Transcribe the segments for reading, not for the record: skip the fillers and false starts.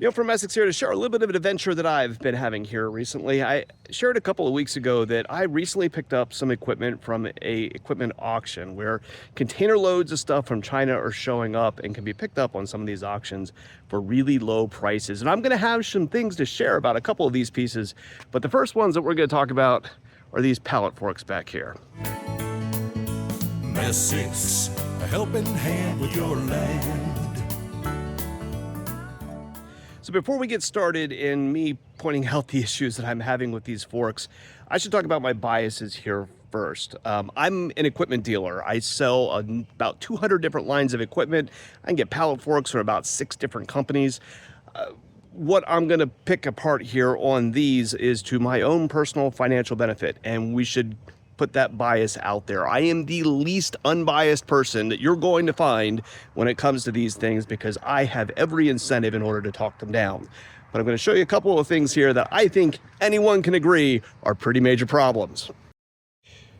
Neil from Essex here to share a little bit of an adventure that I've been having here recently. I shared a couple of weeks ago that I recently picked up some equipment from a equipment auction where container loads of stuff from China are showing up and can be picked up on some of these auctions for really low prices. And I'm going to have some things to share about a couple of these pieces, but the first ones that we're going to talk about are these pallet forks back here. Essex, a helping hand with your land. So before we get started in me pointing out the issues that I'm having with these forks, I should talk about my biases here first. I'm an equipment dealer. I sell about 200 different lines of equipment. I can get pallet forks from about 6 different companies. What I'm going to pick apart here on these is to my own personal financial benefit, and we should put that bias out there. I am the least unbiased person that you're going to find when it comes to these things because I have every incentive in order to talk them down. But I'm going to show you a couple of things here that I think anyone can agree are pretty major problems.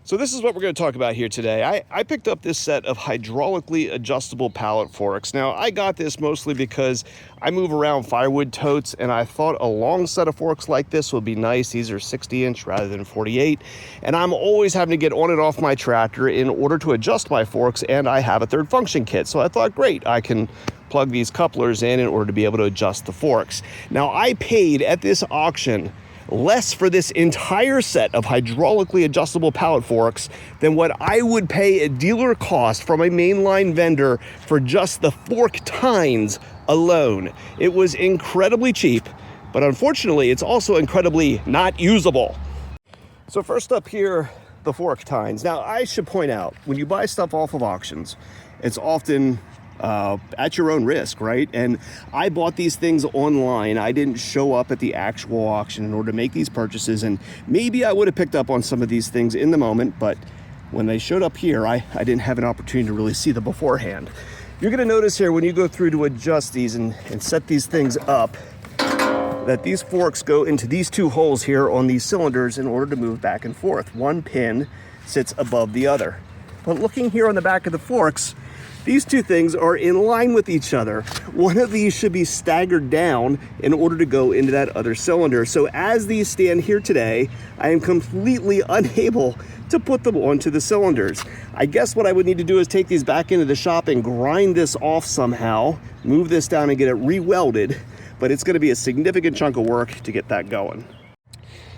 So this is what we're going to talk about here today. I picked up this set of hydraulically adjustable pallet forks. Now, I got this mostly because I move around firewood totes, and I thought a long set of forks like this would be nice. These are 60-inch rather than 48, and I'm always having to get on and off my tractor in order to adjust my forks, and I have a third function kit. So I thought, great, I can plug these couplers in order to be able to adjust the forks. Now, I paid at this auction less for this entire set of hydraulically adjustable pallet forks than what I would pay at dealer cost from a mainline vendor for just the fork tines alone. It was incredibly cheap, but unfortunately, it's also incredibly not usable. So first up here, the fork tines. Now, I should point out, when you buy stuff off of auctions, it's often at your own risk, right? And I bought these things online. I didn't show up at the actual auction in order to make these purchases, and maybe I would have picked up on some of these things in the moment, but when they showed up here, I didn't have an opportunity to really see them beforehand. You're gonna notice here when you go through to adjust these and set these things up, that these forks go into these 2 holes here on these cylinders in order to move back and forth. One pin sits above the other. But looking here on the back of the forks, these 2 things are in line with each other. One of these should be staggered down in order to go into that other cylinder. So as these stand here today, I am completely unable to put them onto the cylinders. I guess what I would need to do is take these back into the shop and grind this off somehow, move this down and get it re-welded, but it's gonna be a significant chunk of work to get that going.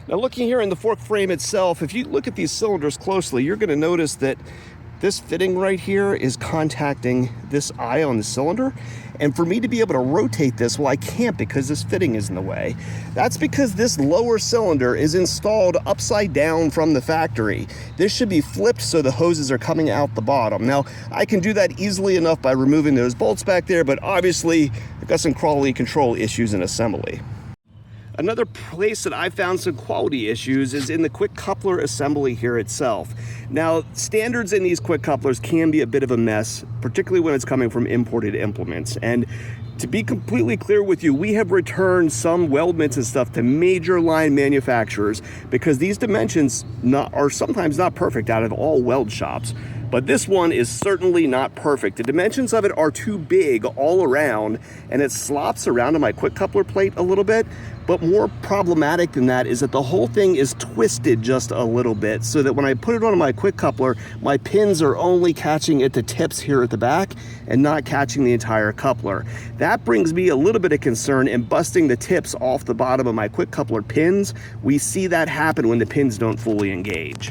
Now looking here in the fork frame itself, if you look at these cylinders closely, you're gonna notice that this fitting right here is contacting this eye on the cylinder. And for me to be able to rotate this, well, I can't because this fitting is in the way. That's because this lower cylinder is installed upside down from the factory. This should be flipped so the hoses are coming out the bottom. Now, I can do that easily enough by removing those bolts back there, but obviously I've got some quality control issues in assembly. Another place that I found some quality issues is in the quick coupler assembly here itself. Now, standards in these quick couplers can be a bit of a mess, particularly when it's coming from imported implements. And to be completely clear with you, we have returned some weldments and stuff to major line manufacturers because these dimensions are sometimes not perfect out of all weld shops. But this one is certainly not perfect. The dimensions of it are too big all around, and it slops around on my quick coupler plate a little bit. But more problematic than that is that the whole thing is twisted just a little bit so that when I put it on my quick coupler, my pins are only catching at the tips here at the back and not catching the entire coupler. That brings me a little bit of concern in busting the tips off the bottom of my quick coupler pins. We see that happen when the pins don't fully engage.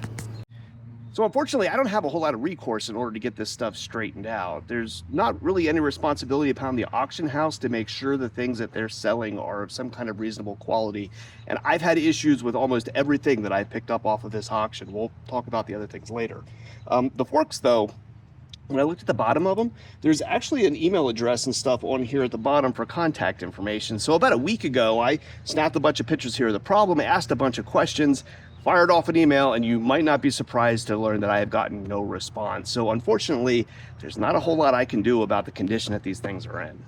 So unfortunately, I don't have a whole lot of recourse in order to get this stuff straightened out. There's not really any responsibility upon the auction house to make sure the things that they're selling are of some kind of reasonable quality. And I've had issues with almost everything that I picked up off of this auction. We'll talk about the other things later. The forks, though, when I looked at the bottom of them, there's actually an email address and stuff on here at the bottom for contact information. So about a week ago, I snapped a bunch of pictures here of the problem, asked a bunch of questions, fired off an email, and you might not be surprised to learn that I have gotten no response. So unfortunately, there's not a whole lot I can do about the condition that these things are in.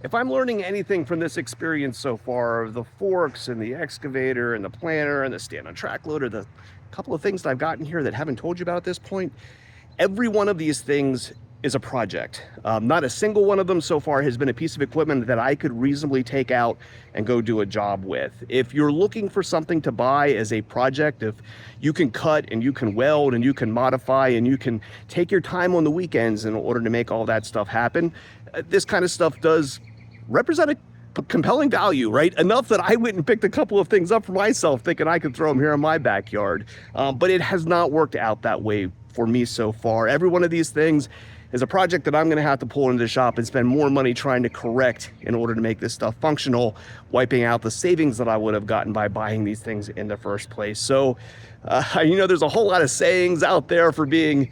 If I'm learning anything from this experience so far, the forks and the excavator and the planter and the stand-on track loader, the couple of things that I've gotten here that I haven't told you about at this point, every one of these things is a project. Not a single one of them so far has been a piece of equipment that I could reasonably take out and go do a job with. If you're looking for something to buy as a project, if you can cut and you can weld and you can modify and you can take your time on the weekends in order to make all that stuff happen, this kind of stuff does represent a compelling value, right? Enough that I went and picked a couple of things up for myself thinking I could throw them here in my backyard. But it has not worked out that way for me so far. Every one of these things is a project that I'm going to have to pull into the shop and spend more money trying to correct in order to make this stuff functional, wiping out the savings that I would have gotten by buying these things in the first place. So, there's a whole lot of sayings out there for being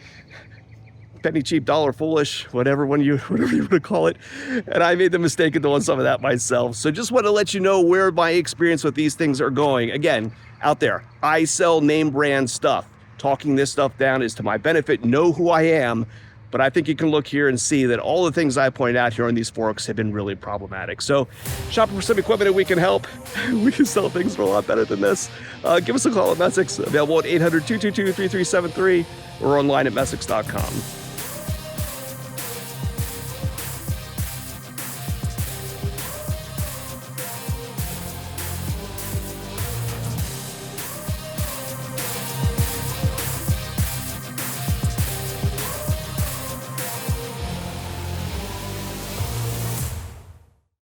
penny cheap, dollar foolish, whatever you want to call it. And I made the mistake of doing some of that myself. So just want to let you know where my experience with these things are going. Again, out there, I sell name brand stuff. Talking this stuff down is to my benefit. Know who I am. But I think you can look here and see that all the things I point out here on these forks have been really problematic. So shopping for some equipment and we can help. We can sell things for a lot better than this. Give us a call at Messick's, available at 800-222-3373 or online at Messick's.com.